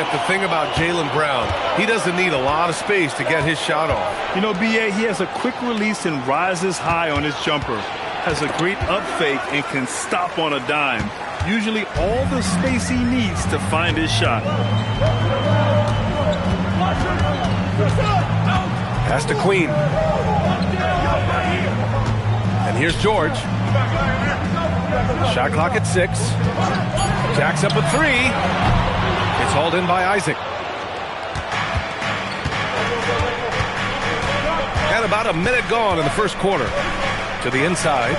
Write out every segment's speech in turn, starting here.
But the thing about Jaylen Brown, he doesn't need a lot of space to get his shot off. You know, B.A., he has a quick release and rises high on his jumper. Has a great up fake and can stop on a dime. Usually all the space he needs to find his shot. Pass to Queen. And here's George. Shot clock at 6. Jacks up a 3. It's hauled in by Isaac. And about a minute gone in the first quarter. To the inside.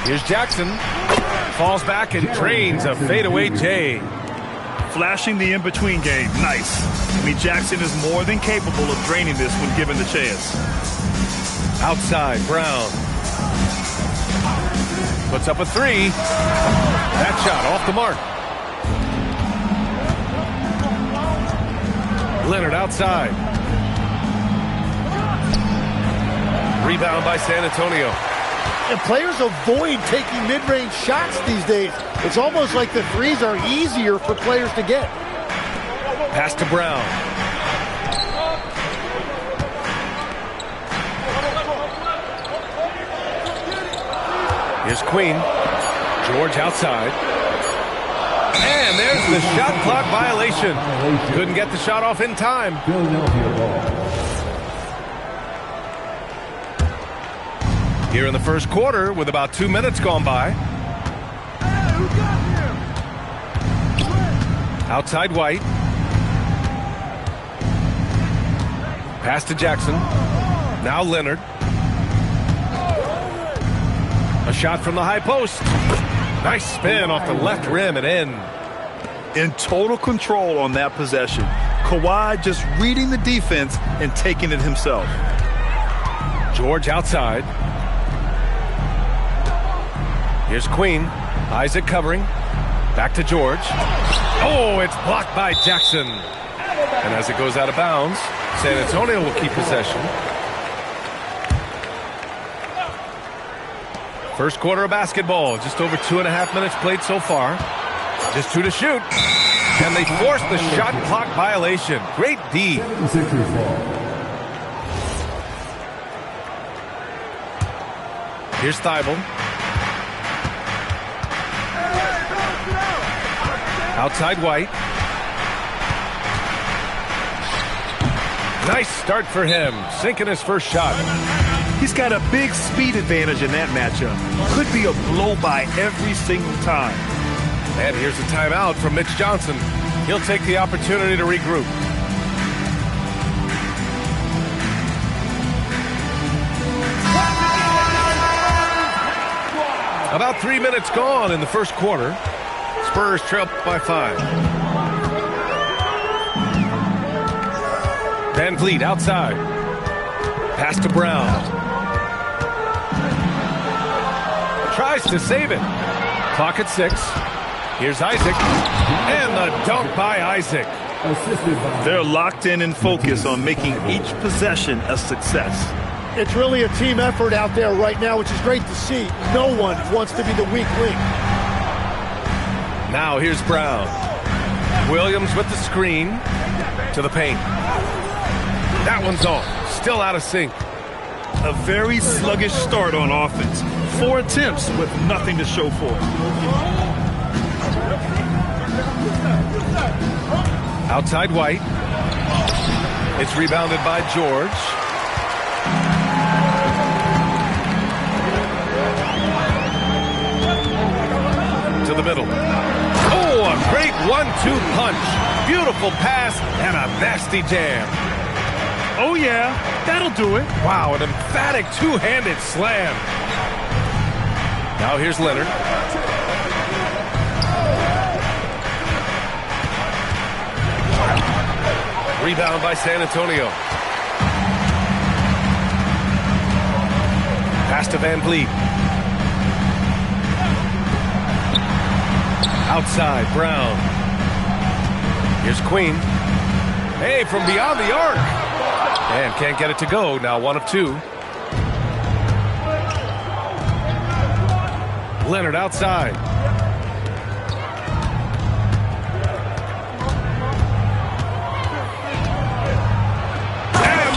Here's Jackson. Falls back and drains a fadeaway J. Flashing the in-between game. Nice. I mean, Jackson is more than capable of draining this when given the chance. Outside, Brown. Puts up a 3. That shot off the mark. Leonard outside. Rebound by San Antonio. And players avoid taking mid-range shots these days. It's almost like the threes are easier for players to get. Pass to Brown. Here's Queen. George outside. And there's the shot clock violation. Couldn't get the shot off in time. Here in the first quarter with about 2 minutes gone by. Outside White. Pass to Jackson. Now Leonard. A shot from the high post. Nice spin off the left rim and in. In total control on that possession. Kawhi just reading the defense and taking it himself. George outside. Here's Queen. Isaac covering. Back to George. Oh, it's blocked by Jackson. And as it goes out of bounds, San Antonio will keep possession. First quarter of basketball. Just over 2.5 minutes played so far. Just 2 to shoot. And they force the shot clock violation. Great D. Here's Thibault. Outside White. Nice start for him. Sinking his first shot. He's got a big speed advantage in that matchup. Could be a blow-by every single time. And here's a timeout from Mitch Johnson. He'll take the opportunity to regroup. About 3 minutes gone in the first quarter. Spurs trail by 5. Van Vliet outside. Pass to Brown. Tries to save it. Clock at 6. Here's Isaac. And the dunk by Isaac. They're locked in and focused on making each possession a success. It's really a team effort out there right now, which is great to see. No one wants to be the weak link. Now here's Brown. Williams with the screen to the paint. That one's off. Still out of sync. A very sluggish start on offense. 4 attempts with nothing to show for it. Outside White. It's rebounded by George. To the middle. Oh, a great 1-2 punch. Beautiful pass and a nasty jam. Oh, yeah, that'll do it. Wow, an emphatic two-handed slam. Now here's Leonard. Rebound by San Antonio. Pass to Van Vliet. Outside, Brown. Here's Queen. Hey, from beyond the arc. And can't get it to go. Now 1 of 2. Leonard outside.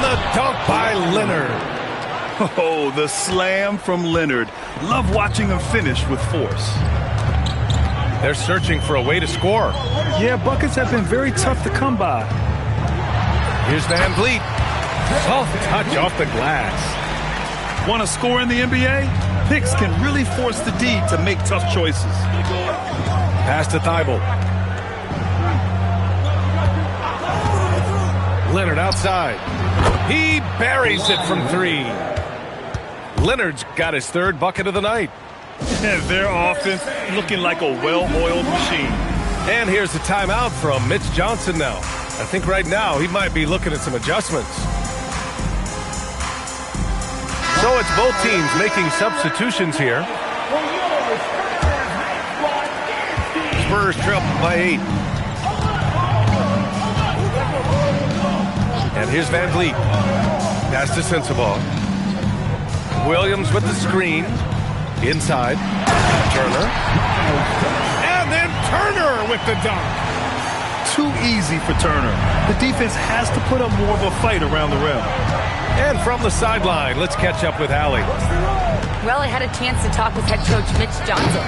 the dunk by Leonard. Oh, the slam from Leonard. Love watching him finish with force. They're searching for a way to score. Yeah, buckets have been very tough to come by. Here's Van Vliet. Soft touch off the glass. Want to score in the NBA? Picks can really force the D to make tough choices. Pass to Thibault. Leonard outside. He buries it from three. Leonard's got his third bucket of the night. And their offense looking like a well-oiled machine. And here's the timeout from Mitch Johnson now. I think right now he might be looking at some adjustments. So it's both teams making substitutions here. Spurs trail by 8. And here's Van Vliet. Pass to Sensabaugh. Williams with the screen. Inside. Turner. And then Turner with the dunk. Too easy for Turner. The defense has to put up more of a fight around the rim. And from the sideline, let's catch up with Allie. Well, I had a chance to talk with head coach Mitch Johnson.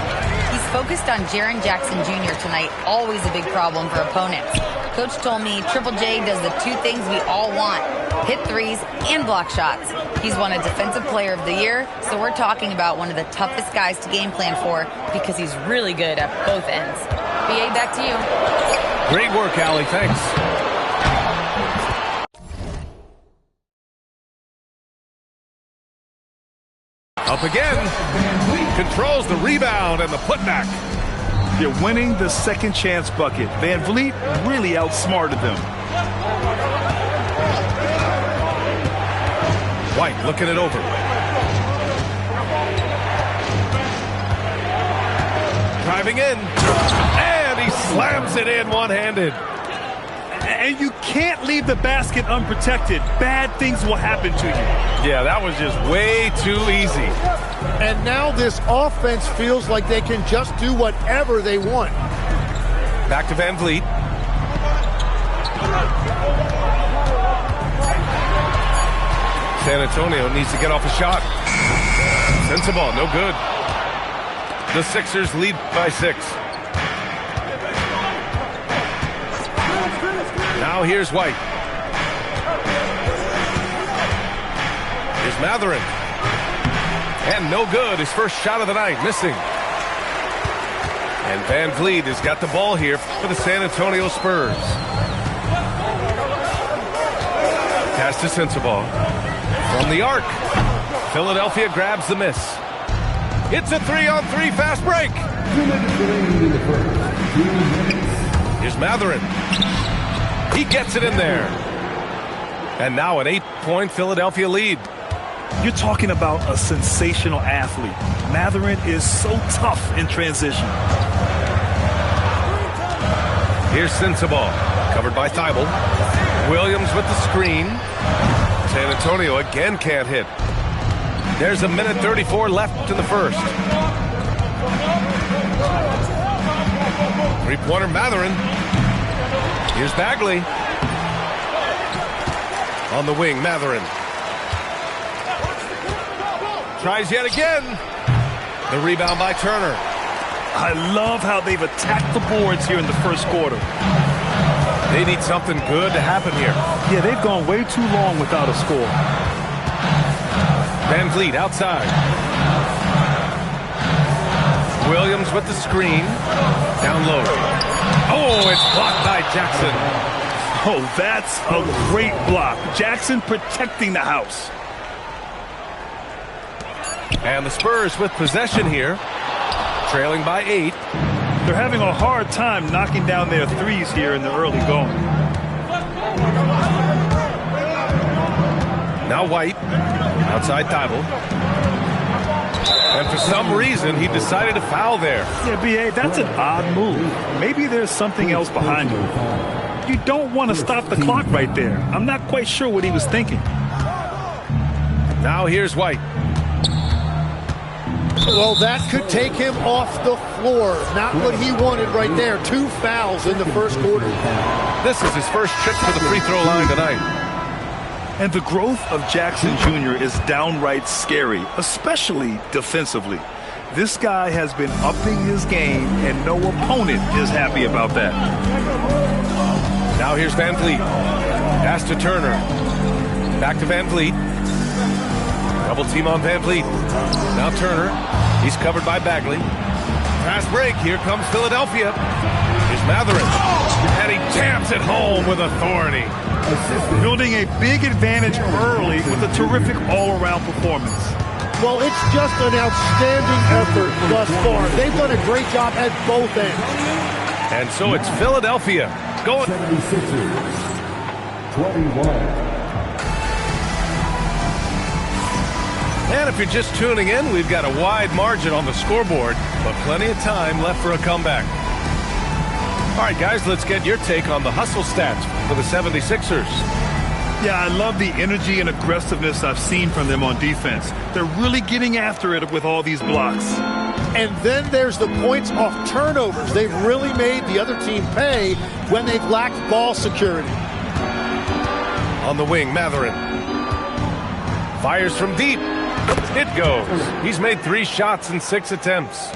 He's focused on Jaren Jackson Jr. tonight, always a big problem for opponents. Coach told me Triple J does the two things we all want, hit threes and block shots. He's won a Defensive Player of the Year, so we're talking about one of the toughest guys to game plan for because he's really good at both ends. BA, back to you. Great work, Allie. Thanks. Up again. Controls the rebound and the putback. They're winning the second chance bucket. Van Vliet really outsmarted them. White looking it over. Driving in. And he slams it in one-handed. And you can't leave the basket unprotected. Bad things will happen to you. Yeah, that was just way too easy. And now this offense feels like they can just do whatever they want. Back to Van Vliet. San Antonio needs to get off a shot. Sensabaugh, no good. The Sixers lead by 6. Now here's White. Here's Mathurin. And no good. His first shot of the night, missing. And Van Vliet has got the ball here for the San Antonio Spurs. Pass to Sensabaugh. From the arc. Philadelphia grabs the miss. It's a 3-on-3 fast break. Here's Mathurin. He gets it in there. And now an 8-point Philadelphia lead. You're talking about a sensational athlete. Mathurin is so tough in transition. Here's Sensabaugh, covered by Thibault. Williams with the screen. San Antonio again can't hit. There's 1:34 left in the first. Three-pointer Mathurin. Here's Bagley. On the wing, Mathurin. Tries yet again. The rebound by Turner. I love how they've attacked the boards here in the first quarter. They need something good to happen here. Yeah, they've gone way too long without a score. Van Vliet outside. Williams with the screen. Down low. Oh, it's blocked by Jackson. Oh, that's a great block. Jackson protecting the house. And the Spurs with possession here. Trailing by 8. They're having a hard time knocking down their threes here in the early going. Now White. Outside Thibault. And for some reason, he decided to foul there. Yeah, B.A., that's an odd move. Maybe there's something else behind it. You don't want to stop the clock right there. I'm not quite sure what he was thinking. Now here's White. Well, that could take him off the floor. Not what he wanted right there. 2 fouls in the first quarter. This is his first trip to the free throw line tonight. And the growth of Jackson Jr. is downright scary, especially defensively. This guy has been upping his game, and no opponent is happy about that. Now here's Van Vliet. Pass to Turner. Back to Van Vliet. Double team on Van Vliet. Now Turner. He's covered by Bagley. Fast break. Here comes Philadelphia. Here's Matherin. And he jams it home with authority. Building a big advantage early with a terrific all-around performance. Well, it's just an outstanding effort thus far. They've done a great job at both ends. And so it's Philadelphia going. 76ers, 21. And if you're just tuning in, we've got a wide margin on the scoreboard, but plenty of time left for a comeback. All right, guys, let's get your take on the hustle stats for the 76ers. Yeah, I love the energy and aggressiveness I've seen from them on defense. They're really getting after it with all these blocks. And then there's the points off turnovers. They've really made the other team pay when they've lacked ball security. On the wing, Matherin. Fires from deep. It goes. He's made 3 shots in 6 attempts.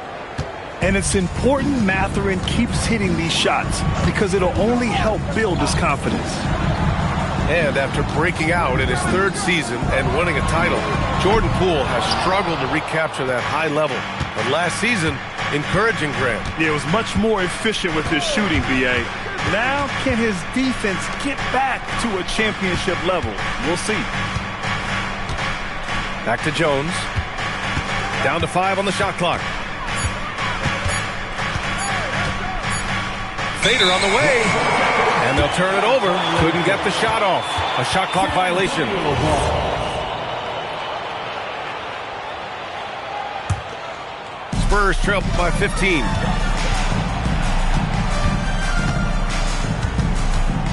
And it's important Matherin keeps hitting these shots because it'll only help build his confidence. And after breaking out in his 3rd season and winning a title, Jordan Poole has struggled to recapture that high level. But last season, encouraging, Grant. Yeah, it was much more efficient with his shooting, B.A. Now, can his defense get back to a championship level? We'll see. Back to Jones. Down to 5 on the shot clock. Fader on the way. And they'll turn it over. Couldn't get the shot off. A shot clock violation. Spurs trail by 15.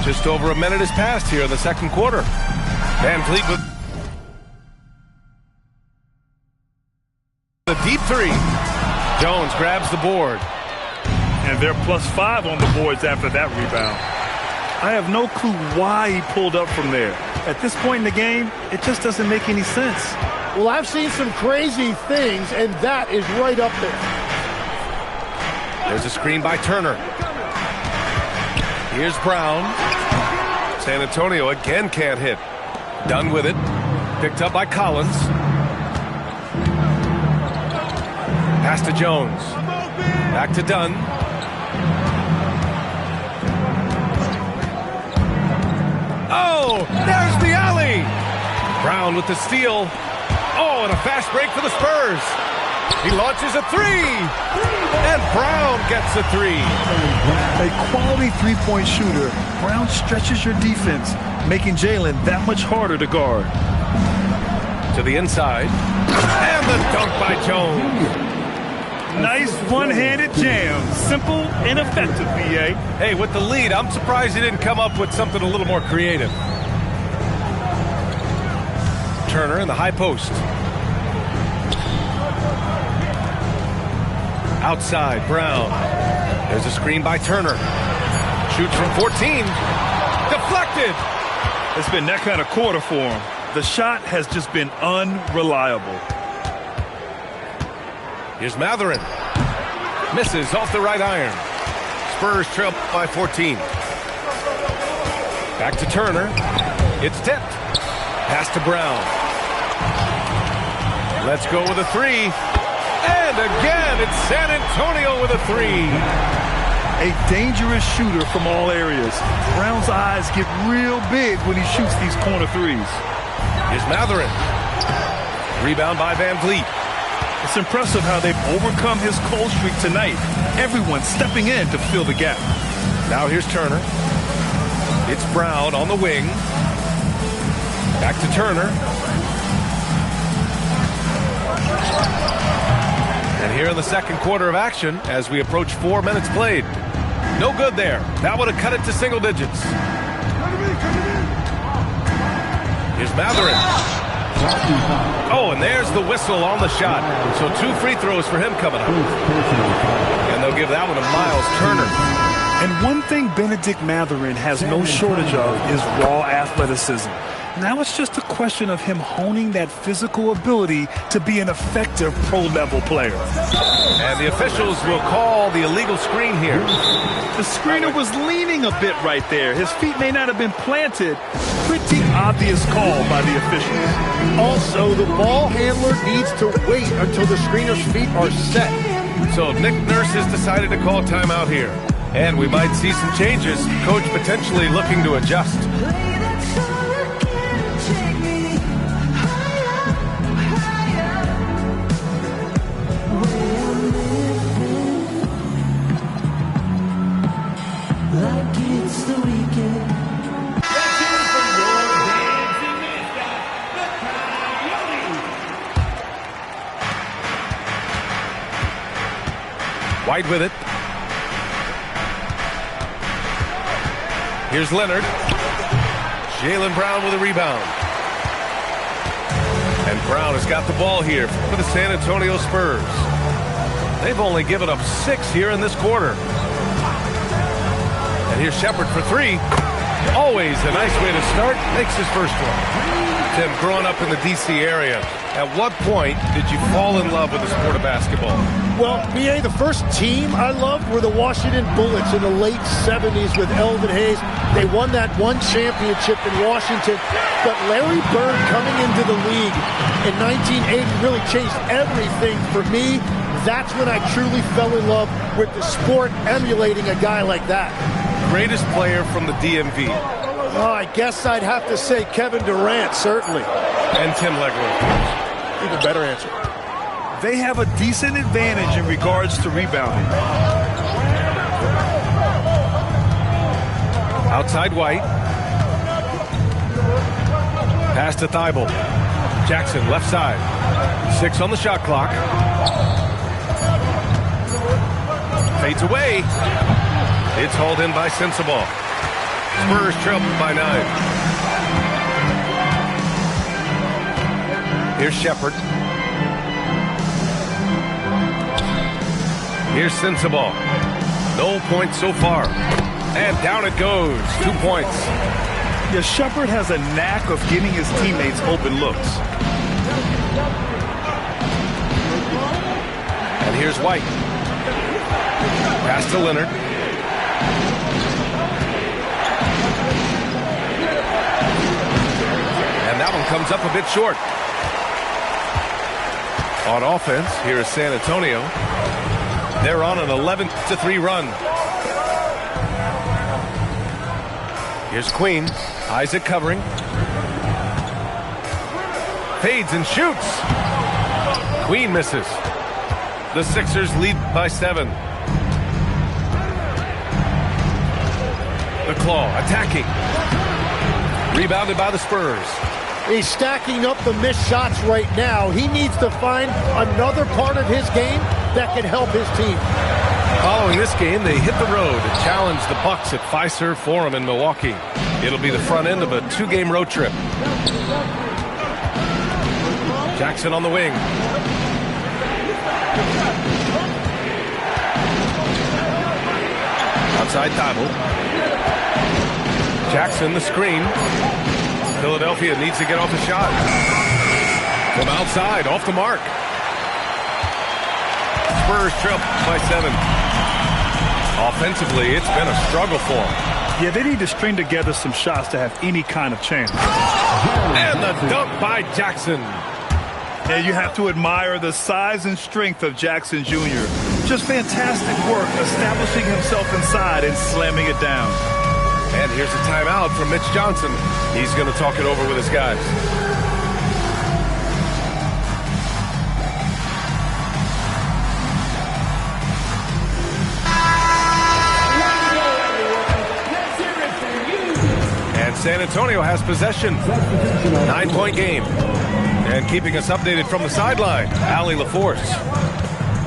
Just over a minute has passed here in the second quarter. Van Vliet with the deep 3. Jones grabs the board. And they're +5 on the boards after that rebound. I have no clue why he pulled up from there. At this point in the game, it just doesn't make any sense. Well, I've seen some crazy things, and that is right up there. There's a screen by Turner. Here's Brown. San Antonio again can't hit. Dunn with it. Picked up by Collins. Pass to Jones. Back to Dunn. Oh, there's the alley. Brown with the steal. Oh, and a fast break for the Spurs. He launches a 3. And Brown gets a 3. A quality three-point shooter, Brown stretches your defense, making Jalen that much harder to guard. To the inside. And the dunk by Jones. Nice one-handed jam. Simple and effective, B.A. Hey, with the lead, I'm surprised he didn't come up with something a little more creative. Turner in the high post. Outside, Brown. There's a screen by Turner. Shoots from 14. Deflected. It's been that kind of quarter for him. The shot has just been unreliable. Here's Matherin. Misses off the right iron. Spurs trail by 14. Back to Turner. It's tipped. Pass to Brown. Let's go with a 3. And again, it's San Antonio with a 3. A dangerous shooter from all areas. Brown's eyes get real big when he shoots these corner 3s. Here's Matherin. Rebound by Van Vliet. It's impressive how they've overcome his cold streak tonight. Everyone stepping in to fill the gap. Now here's Turner. It's Brown on the wing. Back to Turner. And here in the second quarter of action, as we approach 4 minutes played. No good there. That would have cut it to single digits. Here's Matherin. Oh, and there's the whistle on the shot. So 2 free throws for him coming up. And they'll give that one to Miles Turner. And one thing Benedict Mathurin has no shortage of is raw athleticism. Now it's just a question of him honing that physical ability to be an effective pro-level player. And the officials will call the illegal screen here. The screener was leaning a bit right there. His feet may not have been planted. Pretty obvious call by the officials. Also, the ball handler needs to wait until the screener's feet are set. So Nick Nurse has decided to call timeout here. And we might see some changes. Coach potentially looking to adjust. White with it. Here's Leonard. Jaylen Brown with a rebound. And Brown has got the ball here for the San Antonio Spurs. They've only given up 6 here in this quarter. And here's Shepard for 3. Always a nice way to start. Makes his first one. Tim, growing up in the D.C. area, at what point did you fall in love with the sport of basketball? Well, B.A., the first team I loved were the Washington Bullets in the late 70s with Elvin Hayes. They won that one championship in Washington. But Larry Bird coming into the league in 1980 really changed everything for me. That's when I truly fell in love with the sport, emulating a guy like that. Greatest player from the DMV? Oh, I guess I'd have to say Kevin Durant, certainly. And Tim Legler. Even better answer. They have a decent advantage in regards to rebounding. Outside White. Pass to Thibault. Jackson left side. 6 on the shot clock. Fades away. It's hauled in by Sensabaugh. Spurs trail by 9. Here's Shepard. Here's Sensabaugh. No points so far. And down it goes. 2 points. Yeah, Shepard has a knack of getting his teammates open looks. And here's White. Pass to Leonard. And that one comes up a bit short. On offense, here is San Antonio. They're on an 11-3 run. Here's Queen. Isaac covering. Fades and shoots. Queen misses. The Sixers lead by 7. The Claw attacking. Rebounded by the Spurs. He's stacking up the missed shots right now. He needs to find another part of his game that can help his team. Following this game, they hit the road to challenge the Bucks at Fiserv Forum in Milwaukee. It'll be the front end of a 2-game road trip. Jackson on the wing. Outside Thibault. Jackson the screen. Philadelphia needs to get off the shot. From outside, off the mark. Spurs trail by 7. Offensively, it's been a struggle for them. Yeah, they need to string together some shots to have any kind of chance. And the dunk by Jackson. And you have to admire the size and strength of Jackson Jr. Just fantastic work establishing himself inside and slamming it down. And here's a timeout from Mitch Johnson. He's going to talk it over with his guys. And San Antonio has possession. 9-point game. And keeping us updated from the sideline, Allie LaForce.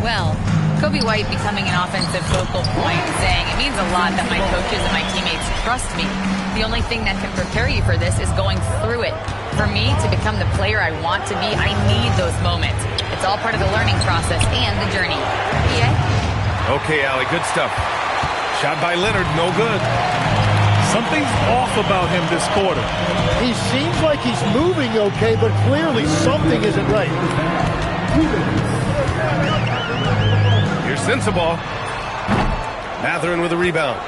Well, Kobe White becoming an offensive focal point, saying it means a lot that my coaches and my teammates trust me. The only thing that can prepare you for this is going through it. For me to become the player I want to be, I need those moments. It's all part of the learning process and the journey. Yeah. Okay, Allie, good stuff. Shot by Leonard, no good. Something's off about him this quarter. He seems like he's moving okay, but clearly something isn't right. Here's Sensabaugh. Matherin with a rebound.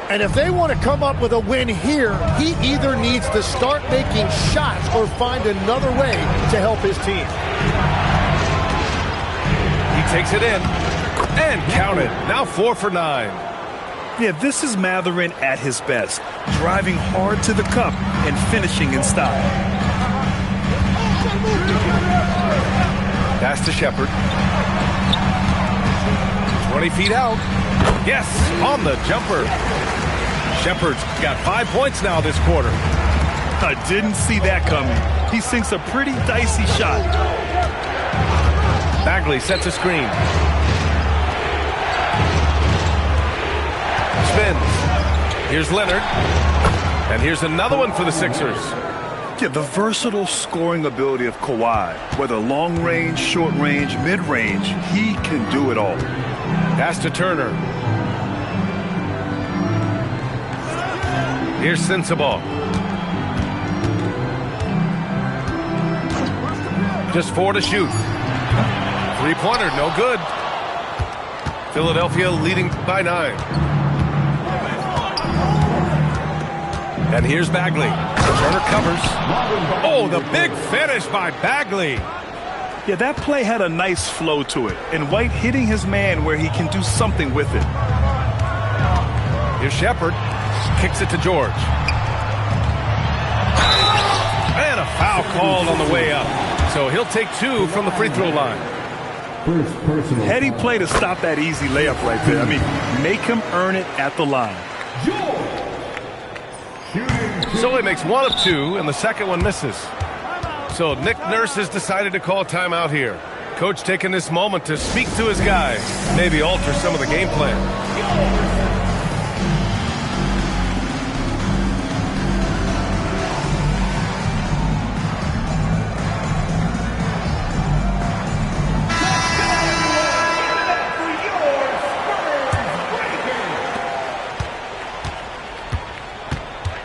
And if they want to come up with a win here, he either needs to start making shots or find another way to help his team. He takes it in and counted. Now 4 for 9. Yeah, this is Matherin at his best, driving hard to the cup and finishing in style. Pass to Shepard. 20 feet out. Yes, on the jumper. Shepard's got 5 points now this quarter. I didn't see that coming. He sinks a pretty dicey shot. Bagley sets a screen. Spins. Here's Leonard. And here's another one for the Sixers. Yeah, the versatile scoring ability of Kawhi, whether long range, short range, mid range, he can do it all. Pass to Turner. Here's Sensabaugh. Just 4 to shoot. Three-pointer, no good. Philadelphia leading by 9. And here's Bagley. Turner covers. Oh, the big finish by Bagley. Yeah, that play had a nice flow to it, and White hitting his man where he can do something with it. Here's Shepard. Kicks it to George. And a foul called on the way up. So he'll take 2 from the free throw line. Heady play to stop that easy layup right there. I mean, make him earn it at the line. So he makes 1 of 2, and the second one misses. So Nick Nurse has decided to call timeout here. Coach taking this moment to speak to his guys, maybe alter some of the game plan.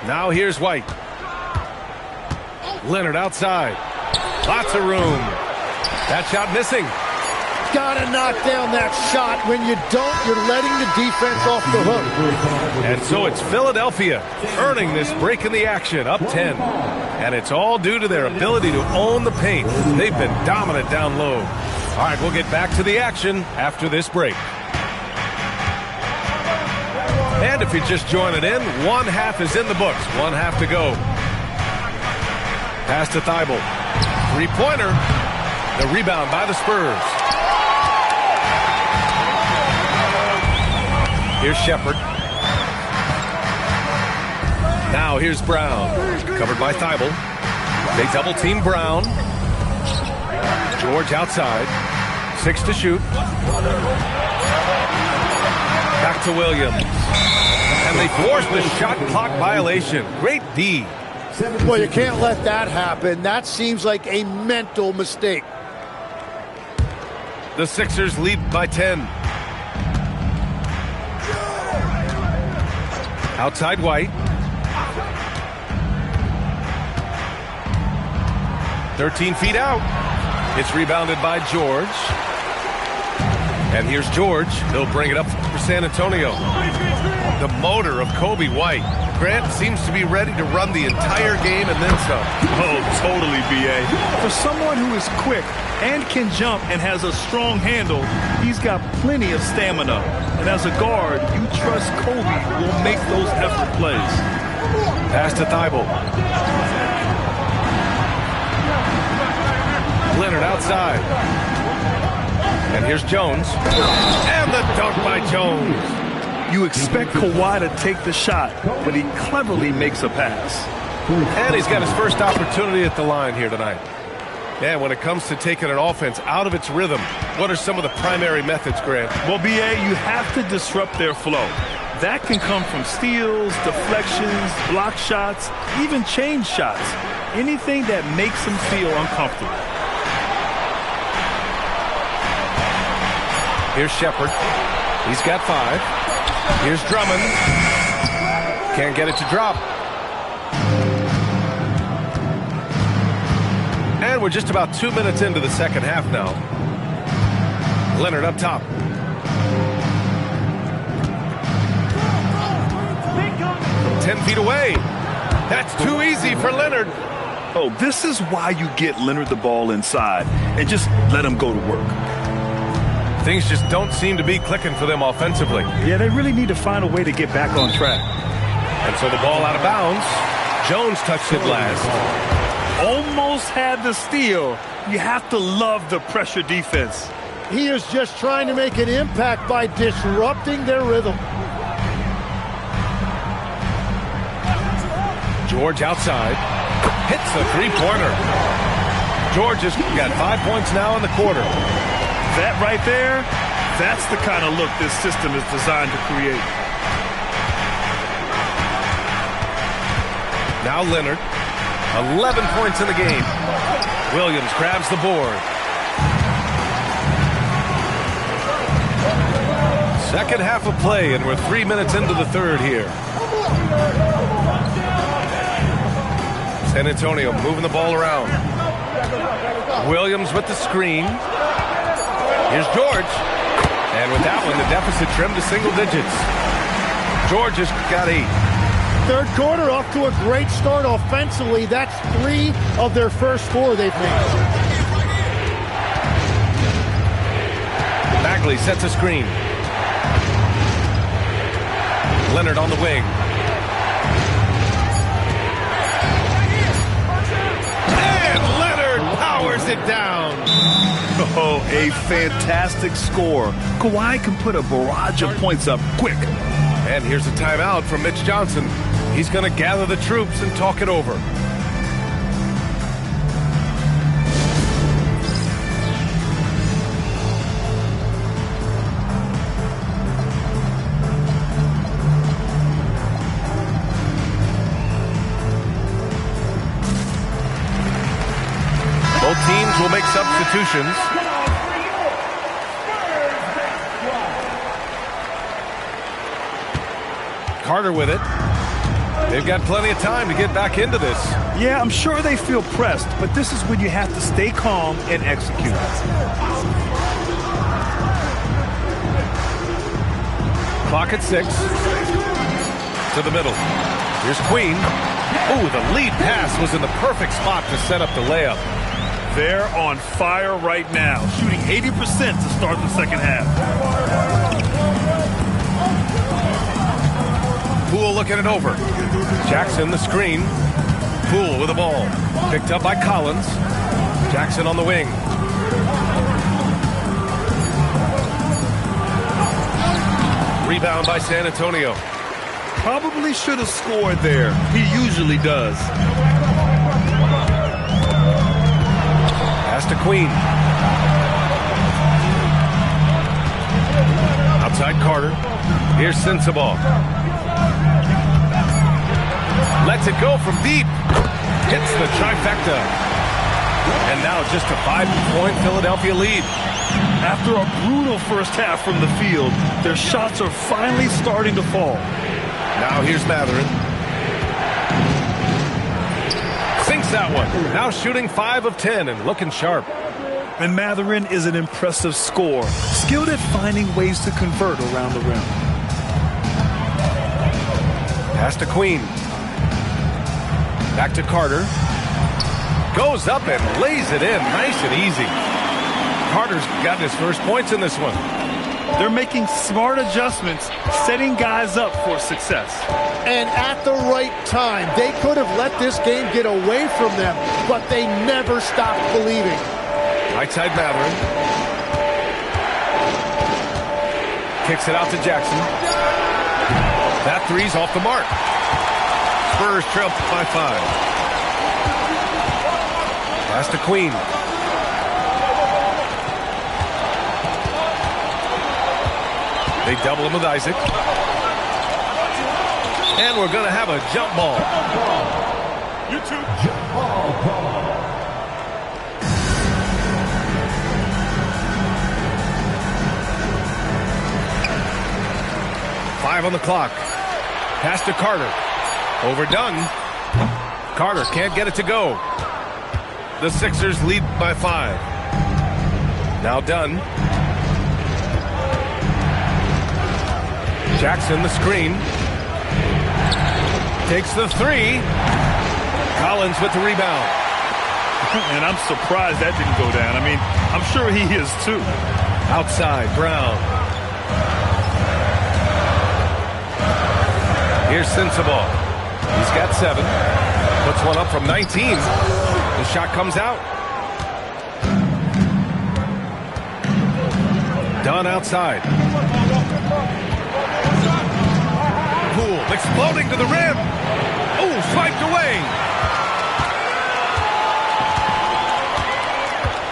Now here's White. Leonard outside. Lots of room. That shot missing. Gotta knock down that shot. When you don't, you're letting the defense off the hook. And so it's Philadelphia earning this break in the action, up 10. And it's all due to their ability to own the paint. They've been dominant down low. All right, we'll get back to the action after this break. And if you're just joining in, 1 half is in the books. 1 half to go. Pass to Thibault. Three-pointer. The rebound by the Spurs. Here's Shepard. Now here's Brown. Covered by Thibault. They double-team Brown. George outside. 6 to shoot. Back to Williams. And they force the shot clock violation. Great D. Well, you can't let that happen. That seems like a mental mistake. The Sixers lead by 10. Outside White. 13 feet out. It's rebounded by George. And here's George. He'll bring it up for San Antonio. The motor of Kobe White. Grant seems to be ready to run the entire game and then some. Oh, totally, B.A. For someone who is quick and can jump and has a strong handle, he's got plenty of stamina. And as a guard, you trust Kobe will make those effort plays. Pass to Thibault. Leonard outside. And here's Jones. And the dunk by Jones. You expect Kawhi to take the shot, but he cleverly makes a pass. And he's got his first opportunity at the line here tonight. And when it comes to taking an offense out of its rhythm, what are some of the primary methods, Grant? Well, B.A., you have to disrupt their flow. That can come from steals, deflections, block shots, even change shots. Anything that makes them feel uncomfortable. Here's Shepard. He's got 5. Here's Drummond. Can't get it to drop. And we're just about 2 minutes into the second half now. Leonard up top. From 10 feet away. That's too easy for Leonard. Oh, this is why you get Leonard the ball inside and just let him go to work. Things just don't seem to be clicking for them offensively. Yeah, they really need to find a way to get back on track. And so the ball out of bounds. Jones touched it last. Almost had the steal. You have to love the pressure defense. He is just trying to make an impact by disrupting their rhythm. George outside. Hits the three-pointer. George has got 5 points now in the quarter. That right there, that's the kind of look this system is designed to create. Now Leonard. 11 points in the game. Williams grabs the board. Second half of play, and we're 3 minutes into the third here. San Antonio moving the ball around. Williams with the screen. Here's George. And with that one, the deficit trimmed to single digits. George has got 8. Third quarter off to a great start offensively. That's 3 of their first 4 they've made. Bagley sets a screen. Leonard on the wing. And Leonard powers it down. Oh, a fantastic score. Kawhi can put a barrage of points up quick. And here's a timeout from Mitch Johnson. He's going to gather the troops and talk it over. Both teams will make substitutions. Carter with it. They've got plenty of time to get back into this. Yeah, I'm sure they feel pressed, but this is when you have to stay calm and execute. Clock at 6. To the middle. Here's Queen. Oh, the lead pass was in the perfect spot to set up the layup. They're on fire right now, shooting 80% to start the second half. Poole looking it over. Jackson the screen. Poole with the ball. Picked up by Collins. Jackson on the wing. Rebound by San Antonio. Probably should have scored there. He usually does. Pass to Queen. Outside Carter. Here's Sensabaugh. Lets it go from deep. Hits the trifecta. And now just a 5-point Philadelphia lead. After a brutal first half from the field, their shots are finally starting to fall. Now here's Mathurin. Sinks that one. Now shooting 5 of 10 and looking sharp. And Mathurin is an impressive scorer, skilled at finding ways to convert around the rim. Pass to Queen. Back to Carter. Goes up and lays it in. Nice and easy. Carter's got his first points in this one. They're making smart adjustments, setting guys up for success. And at the right time, they could have let this game get away from them, but they never stopped believing. Right side Mathurin. Kicks it out to Jackson. That three's off the mark. Spurs trail by 5. Pass to Queen. They double him with Isaac. And we're going to have a jump ball. Jump ball call. 5 on the clock. Pass to Carter. Overdone. Carter can't get it to go. The Sixers lead by 5. Now Dunn. Jackson the screen. Takes the 3. Collins with the rebound. And I'm surprised that didn't go down. I mean, I'm sure he is too. Outside, Brown. Here's Sensabaugh. He's got 7. Puts one up from 19. The shot comes out. Dunn outside. Poole exploding to the rim. Oh, swiped away.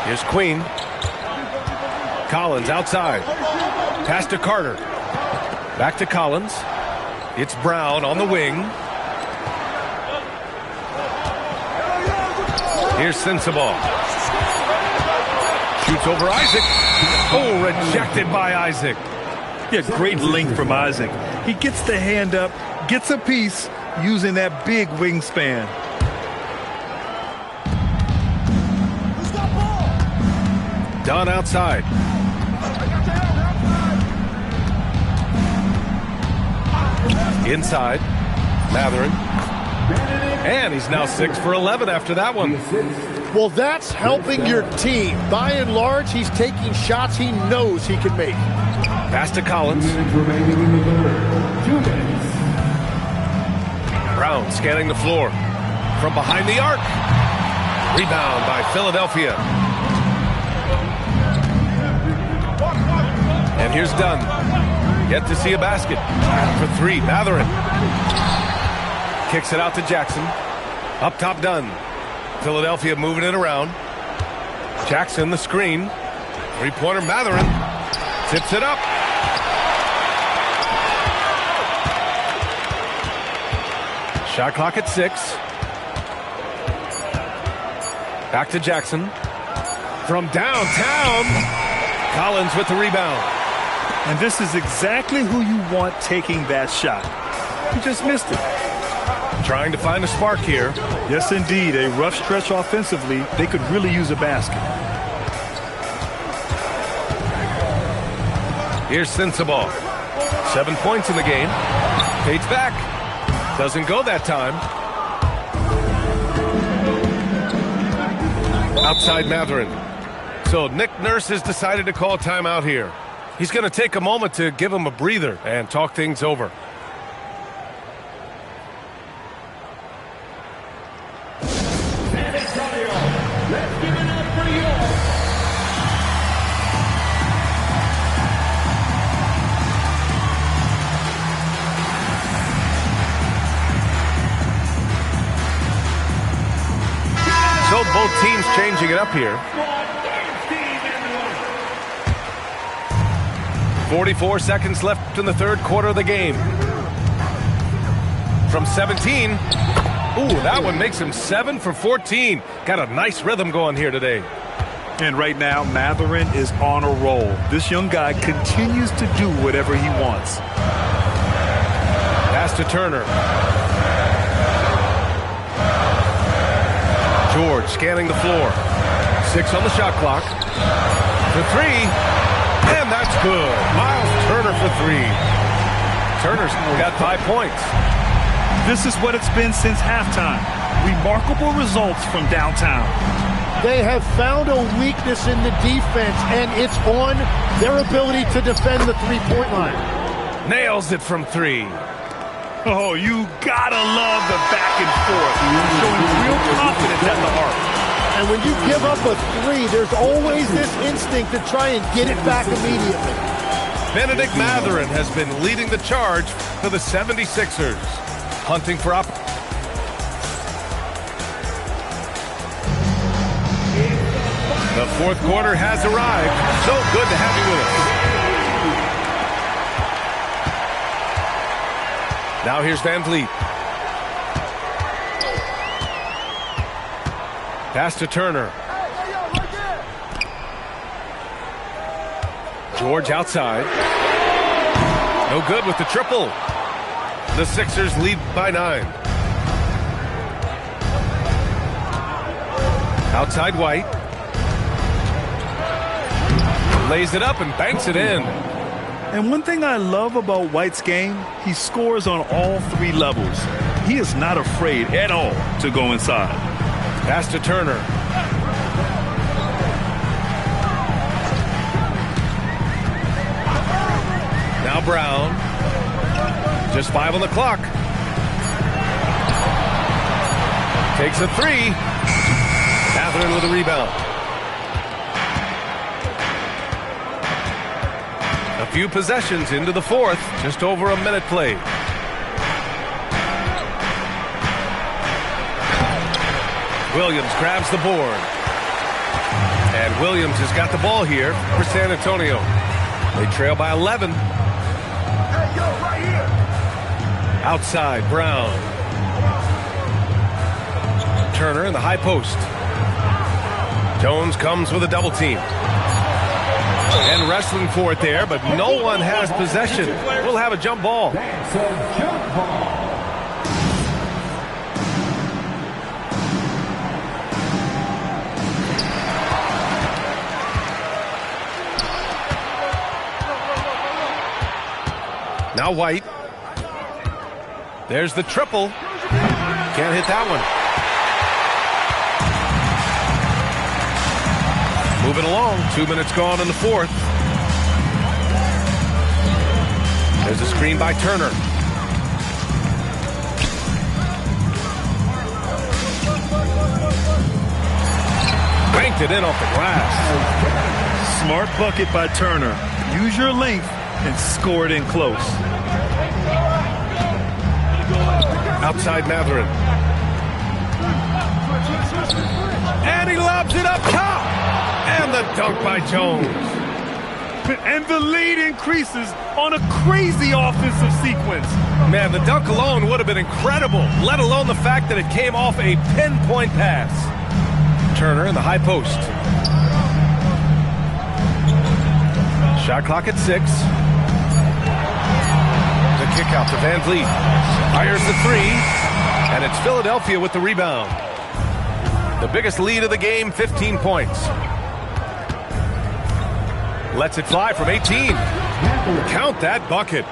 Here's Queen. Collins outside. Pass to Carter. Back to Collins. It's Brown on the wing. Here's Sensabaugh. Shoots over Isaac. Oh, rejected by Isaac. Yeah, great length from Isaac. He gets the hand up, gets a piece using that big wingspan. Dunn outside. Inside. Matherin. And he's now 6 for 11 after that one. Well, that's helping your team. By and large, he's taking shots he knows he can make. Pass to Collins. 2 minutes remaining in the third. 2 minutes. Brown scanning the floor. From behind the arc. Rebound by Philadelphia. And here's Dunn. Yet to see a basket. For 3, Matherin. Kicks it out to Jackson. Up top, Dunn. Philadelphia moving it around. Jackson the screen. 3-pointer, Matherin. Tips it up. Shot clock at 6. Back to Jackson. From downtown. Collins with the rebound. And this is exactly who you want taking that shot. You just missed it. Trying to find a spark here. Yes, indeed. A rough stretch offensively. They could really use a basket. Here's Sensabaugh. 7 points in the game. Fades back. Doesn't go that time. Outside Matherin. So Nick Nurse has decided to call timeout here. He's going to take a moment to give him a breather and talk things over. So both teams changing it up here. 44 seconds left in the third quarter of the game. From 17. Ooh, that one makes him 7 for 14. Got a nice rhythm going here today. And right now, Matherin is on a roll. This young guy continues to do whatever he wants. Pass to Turner. George scanning the floor. 6 on the shot clock. For 3. And that's good. Miles Turner for 3. Turner's got 5 points. This is what it's been since halftime. Remarkable results from downtown. They have found a weakness in the defense, and it's on their ability to defend the three-point line. Nails it from 3. Oh, you gotta love the back and forth. Showing real confidence at the arc. And when you give up a 3, there's always this instinct to try and get it back immediately. Benedict Matherin has been leading the charge for the 76ers. Hunting for up. The fourth quarter has arrived. So good to have you with us. Now here's Van Vliet. Pass to Turner. George outside. No good with the triple. The Sixers lead by 9. Outside White. Lays it up and banks it in. And one thing I love about White's game, he scores on all 3 levels. He is not afraid at all to go inside. Pass to Turner. Now Brown. Just 5 on the clock. Takes a 3. Catherine with a rebound. A few possessions into the 4th. Just over a minute played. Williams grabs the board. And Williams has got the ball here for San Antonio. They trail by 11. Outside, Brown. Turner in the high post. Jones comes with a double team. And wrestling for it there, but no one has possession. We'll have a jump ball. That's a jump ball. Now White. There's the triple. Can't hit that one. Moving along. 2 minutes gone in the 4th. There's a screen by Turner. Banked it in off the glass. Smart bucket by Turner. Use your length and score it in close. Outside Matherin. And he lobs it up top. And the dunk by Jones. And the lead increases on a crazy offensive sequence. Man, the dunk alone would have been incredible, let alone the fact that it came off a pinpoint pass. Turner in the high post. Shot clock at 6. The kick out to Van Vliet. Fires the 3. And it's Philadelphia with the rebound. The biggest lead of the game, 15 points. Lets it fly from 18. Count that bucket.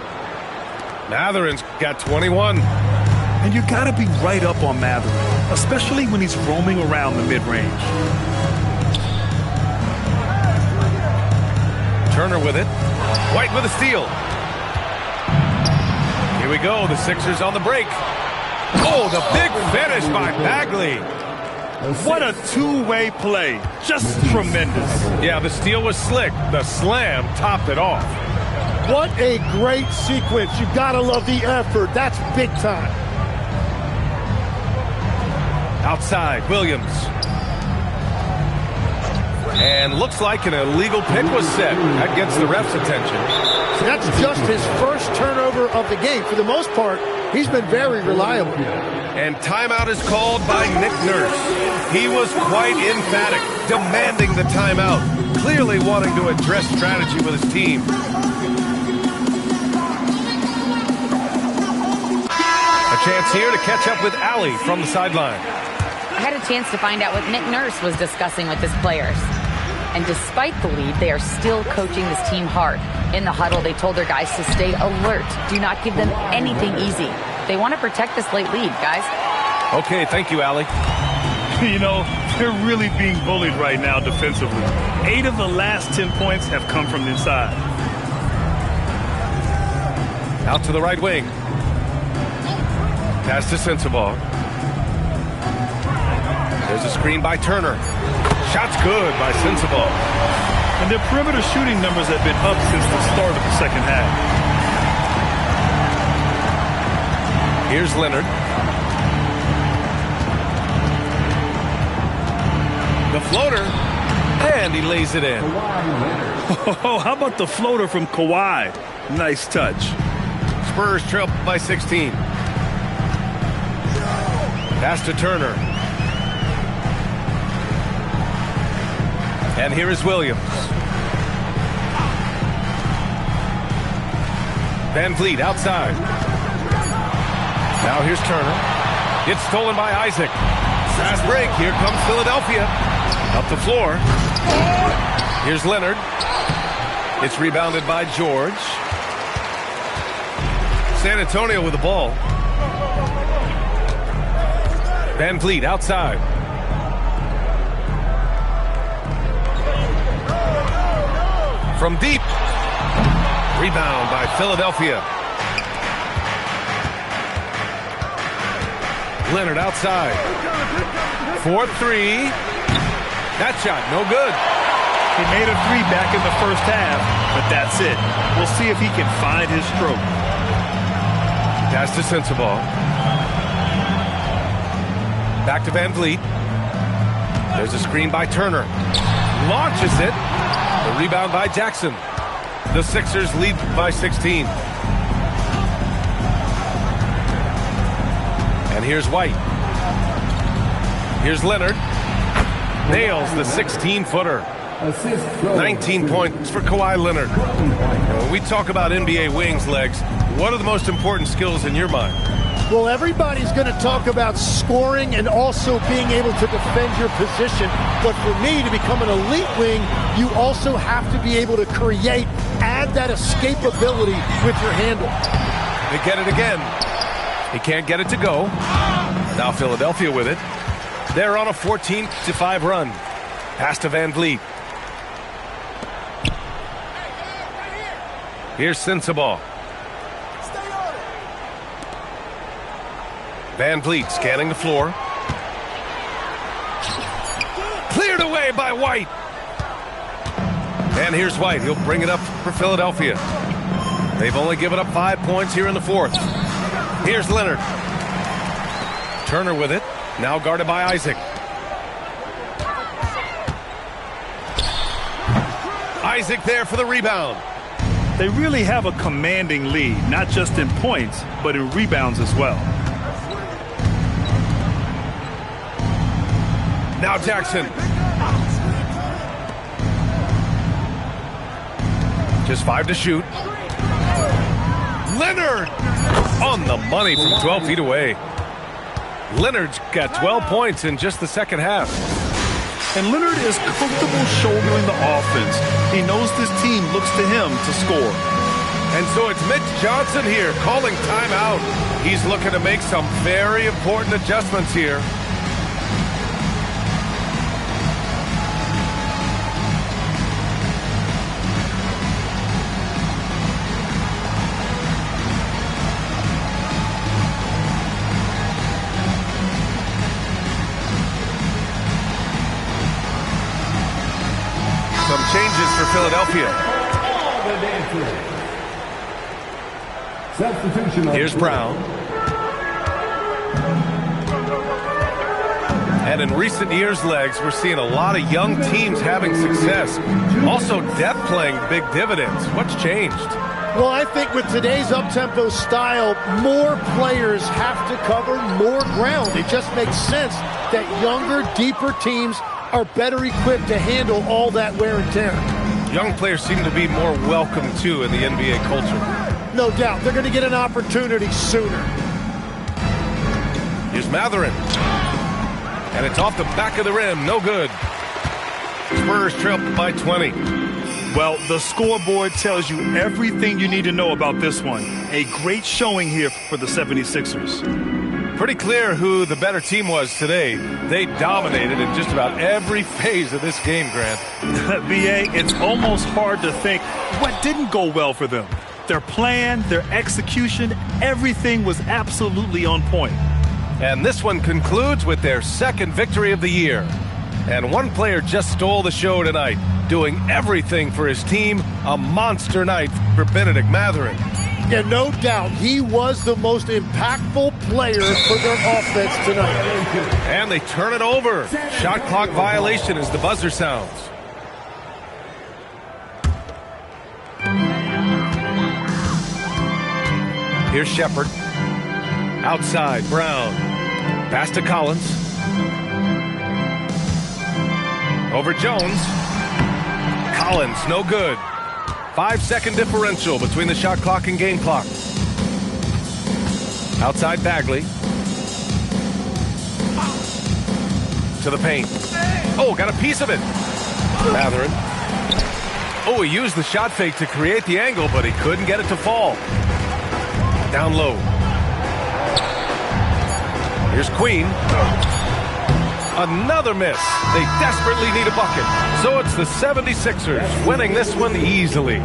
Matherin's got 21. And you got to be right up on Matherin, especially when he's roaming around the mid-range. Turner with it. White with a steal. Here we go. The Sixers on the break. Oh, the big finish by Bagley. What a two-way play. Just tremendous. Yeah, the steal was slick. The slam topped it off. What a great sequence. You gotta love the effort. That's big time. Outside, Williams. And looks like an illegal pick was set. That gets the ref's attention. So that's just his first turnover of the game. For the most part, he's been very reliable. And timeout is called by Nick Nurse. He was quite emphatic, demanding the timeout, clearly wanting to address strategy with his team. A chance here to catch up with Allie from the sideline. I had a chance to find out what Nick Nurse was discussing with his players. And despite the lead, they are still coaching this team hard. In the huddle, they told their guys to stay alert. Do not give them anything easy. They want to protect this late lead, guys. Okay, thank you, Allie. You know, they're really being bullied right now defensively. 8 of the last 10 points have come from inside. Out to the right wing. Pass to Sensabaugh. There's a screen by Turner. Shot's good by Sensabaugh. And their perimeter shooting numbers have been up since the start of the second half. Here's Leonard. The floater. And he lays it in. Oh, how about the floater from Kawhi? Nice touch. Spurs trail by 16. Pass to Turner. And here is Williams. Van Vliet outside. Now here's Turner. It's stolen by Isaac. Fast break. Here comes Philadelphia. Up the floor. Here's Leonard. It's rebounded by George. San Antonio with the ball. Van Vliet outside. From deep. Rebound by Philadelphia. Leonard outside. 4-3. That shot, no good. He made a three back in the first half, but that's it. We'll see if he can find his stroke. Pass to Sensabaugh. Back to Van Vliet. There's a screen by Turner. Launches it. The rebound by Jackson. The Sixers lead by 16. And here's White. Here's Leonard. Nails the 16-footer. 19 points for Kawhi Leonard. When we talk about NBA wings, Legs, what are the most important skills in your mind? Well, everybody's going to talk about scoring and also being able to defend your position. But for me, to become an elite wing, you also have to be able to create, add that escapability with your handle. They get it again. He can't get it to go. Now Philadelphia with it. They're on a 14-5 run. Pass to Van Vliet. Here's Sensabaugh. Van Vliet scanning the floor. Cleared away by White. And here's White. He'll bring it up for Philadelphia. They've only given up 5 points here in the fourth. Here's Leonard. Turner with it. Now guarded by Isaac. Isaac there for the rebound. They really have a commanding lead, not just in points, but in rebounds as well. Now Jackson. Just 5 to shoot. Leonard on the money from 12 feet away. Leonard's got 12 points in just the second half. And Leonard is comfortable shouldering the offense. He knows this team looks to him to score. And so it's Mitch Johnson here calling timeout. He's looking to make some very important adjustments here. Some changes for Philadelphia. Here's Brown. And in recent years, Legs, we're seeing a lot of young teams having success. Also, depth playing big dividends. What's changed? Well, I think with today's up-tempo style, more players have to cover more ground. It just makes sense that younger, deeper teams are better equipped to handle all that wear and tear. Young players seem to be more welcome, too, in the NBA culture. No doubt. They're going to get an opportunity sooner. Here's Mathurin. And it's off the back of the rim. No good. Spurs trail by 20. Well, the scoreboard tells you everything you need to know about this one. A great showing here for the 76ers. Pretty clear who the better team was today. They dominated in just about every phase of this game, Grant. B.A., it's almost hard to think what didn't go well for them. Their plan, their execution, everything was absolutely on point. And this one concludes with their second victory of the year. And one player just stole the show tonight, doing everything for his team. A monster night for Benedict Mathurin. Yeah, no doubt. He was the most impactful player for their offense tonight. And they turn it over. Shot clock violation as the buzzer sounds. Here's Shepard. Outside, Brown. Pass to Collins. Over Jones. Collins, no good. 5-second differential between the shot clock and game clock. Outside Bagley. To the paint. Oh, got a piece of it. Matherin. Oh, he used the shot fake to create the angle, but he couldn't get it to fall. Down low. Here's Queen. Another miss. They desperately need a bucket. So it's the 76ers winning this one easily.